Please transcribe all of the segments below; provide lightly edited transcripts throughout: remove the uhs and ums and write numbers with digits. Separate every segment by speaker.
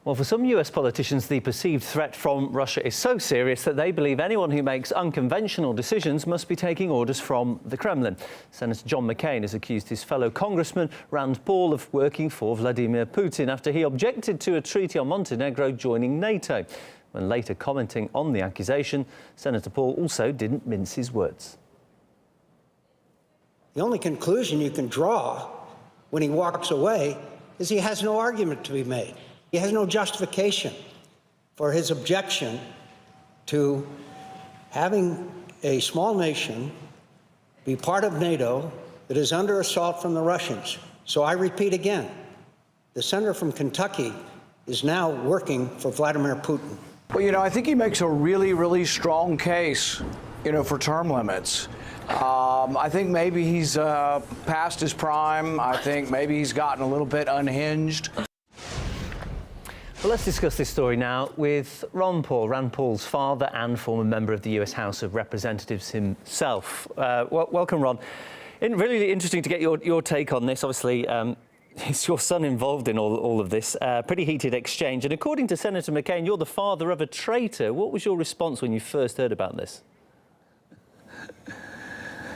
Speaker 1: Well, for some US politicians, the perceived threat from Russia is so serious that they believe anyone who makes unconventional decisions must be taking orders from the Kremlin. Senator John McCain has accused his fellow Congressman Rand Paul of working for Vladimir Putin after he objected to a treaty on Montenegro joining NATO. When later commenting on the accusation, Senator Paul also didn't mince his words.
Speaker 2: The only conclusion you can draw when he walks away is he has no argument to be made. He has no justification for his objection to having a small nation be part of NATO that is under assault from the Russians. So I repeat again, the senator from Kentucky is now working for Vladimir Putin.
Speaker 3: Well, I think he makes a really strong case, for term limits. I think maybe he's past his prime. I think maybe he's gotten a little bit unhinged.
Speaker 1: Well, let's discuss this story now with Ron Paul, Rand Paul's father and former member of the US House of Representatives himself. Welcome, Ron. Really interesting to get your take on this. Obviously, it's your son involved in all of this. Pretty heated exchange. And according to Senator McCain, you're the father of a traitor. What was your response when you first heard about this?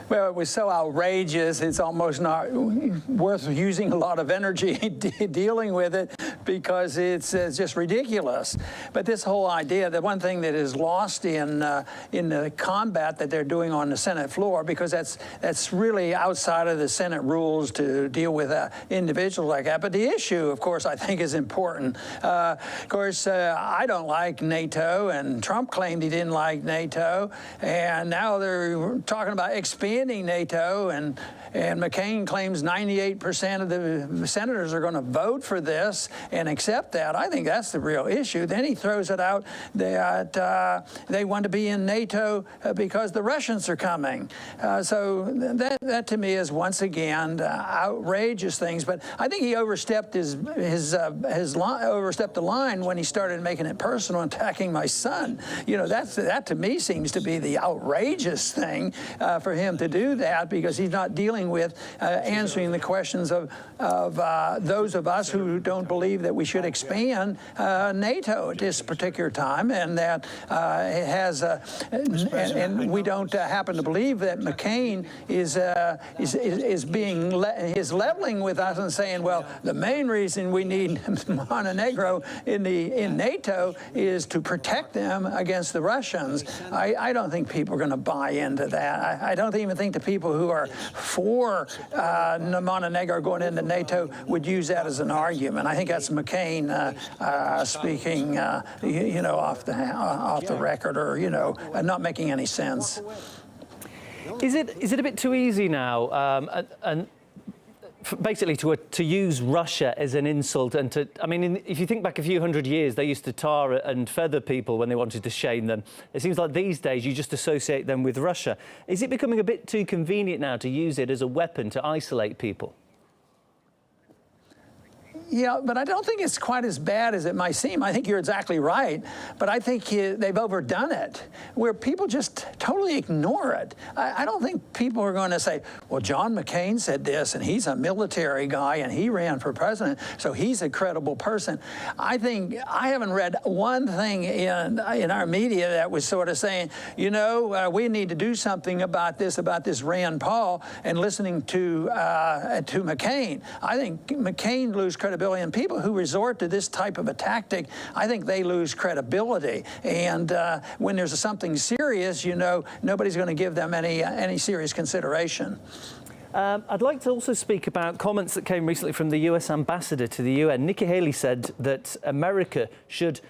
Speaker 4: Well, it was so outrageous, it's almost not worth using a lot of energy dealing with it because it's just ridiculous. But this whole idea, the one thing that is lost in the combat that they're doing on the Senate floor, because that's really outside of the Senate rules to deal with individuals like that. But the issue, of course, I think is important. Of course, I don't like NATO, and Trump claimed he didn't like NATO, and now they're talking about expanding NATO, and McCain claims 98% of the senators are going to vote for this and accept that. I think that's the real issue. Then he throws it out that they want to be in NATO because the Russians are coming. So that to me is once again outrageous things. But I think he overstepped overstepped the line when he started making it personal, attacking my son. That to me seems to be the outrageous thing for him to do that, because he's not dealing with answering the questions of those of us who don't believe that we should expand NATO at this particular time, and that it has and we don't happen to believe that McCain is leveling with us and saying, well, the main reason we need Montenegro in NATO is to protect them against the Russians. I don't think people are going to buy into that. I don't even think the people who are for Montenegro going into NATO would use that as an argument. I think that's McCain speaking, off the record, or not making any sense.
Speaker 1: Is it a bit too easy now, and basically to use Russia as an insult, and if you think back a few hundred years, they used to tar and feather people when they wanted to shame them. It seems like these days you just associate them with Russia. Is it becoming a bit too convenient now to use it as a weapon to isolate people?
Speaker 4: Yeah, but I don't think it's quite as bad as it might seem. I think you're exactly right, but I think they've overdone it, where people just totally ignore it. I don't think people are going to say, well, John McCain said this, and he's a military guy, and he ran for president, so he's a credible person. I think I haven't read one thing in our media that was sort of saying, we need to do something about this Rand Paul, and listening to McCain. I think McCain loses credibility. And people who resort to this type of a tactic, I think they lose credibility. And when there's something serious, nobody's going to give them any serious consideration.
Speaker 1: I'd like to also speak about comments that came recently from the US ambassador to the UN. Nikki Haley said that America should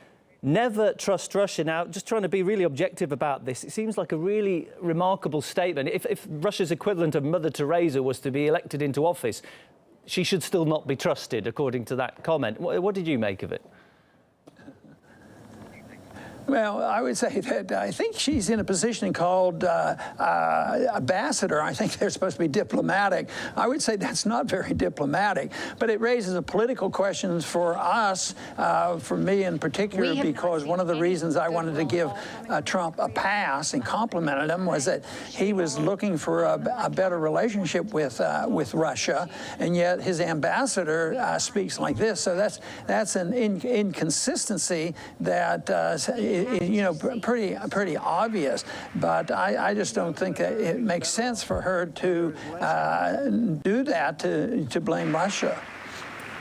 Speaker 1: never trust Russia. Now, just trying to be really objective about this, it seems like a really remarkable statement. If Russia's equivalent of Mother Teresa was to be elected into office, she should still not be trusted, according to that comment. What did you make of it?
Speaker 4: Well, I would say that I think she's in a position called ambassador. I think they're supposed to be diplomatic. I would say that's not very diplomatic, but it raises a political questions for us, for me in particular, because one of the reasons I wanted to give Trump a pass and complimented him was that he was looking for a better relationship with Russia, and yet his ambassador speaks like this. So that's an inconsistency that pretty obvious. But I just don't think that it makes sense for her to do that, to blame Russia.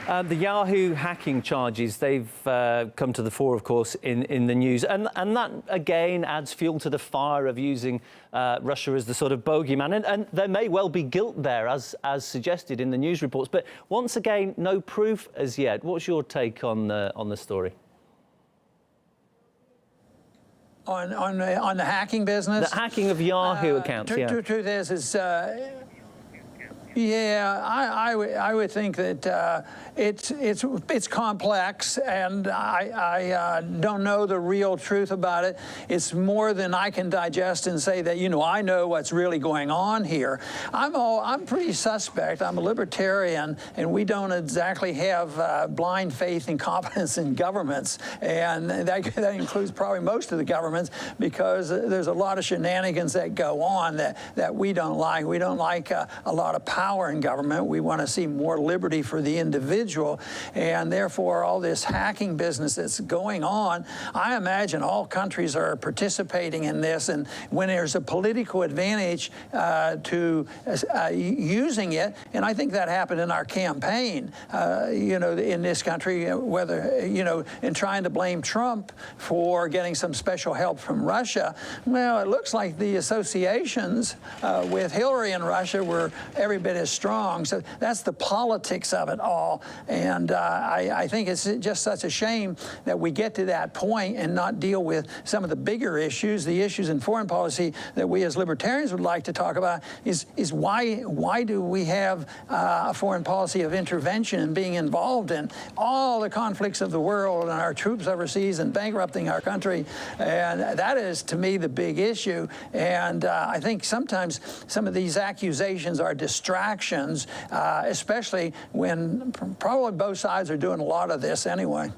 Speaker 1: The Yahoo hacking charges, they've come to the fore, of course, in the news. And that, again, adds fuel to the fire of using Russia as the sort of bogeyman. And there may well be guilt there, as suggested in the news reports. But once again, no proof as yet. What's your take on the story?
Speaker 4: On the hacking business?
Speaker 1: The hacking of Yahoo accounts, yeah.
Speaker 4: Truth is yeah, I would think that it's complex, and I don't know the real truth about it. It's more than I can digest and say that I know what's really going on here. I'm pretty suspect. I'm a libertarian, and we don't exactly have blind faith and confidence in governments, and that includes probably most of the governments, because there's a lot of shenanigans that go on that we don't like. We don't like a lot of power in government. We want to see more liberty for the individual, and therefore all this hacking business that's going on, I imagine all countries are participating in this, and when there's a political advantage to using it, and I think that happened in our campaign, in this country, whether, in trying to blame Trump for getting some special help from Russia. Well, it looks like the associations with Hillary and Russia were every bit as strong. So that's the politics of it all. And I think it's just such a shame that we get to that point and not deal with some of the bigger issues. The issues in foreign policy that we as libertarians would like to talk about is why do we have a foreign policy of intervention and being involved in all the conflicts of the world and our troops overseas and bankrupting our country? And that is, to me, the big issue. And I think sometimes some of these accusations are distractions, especially when probably both sides are doing a lot of this anyway.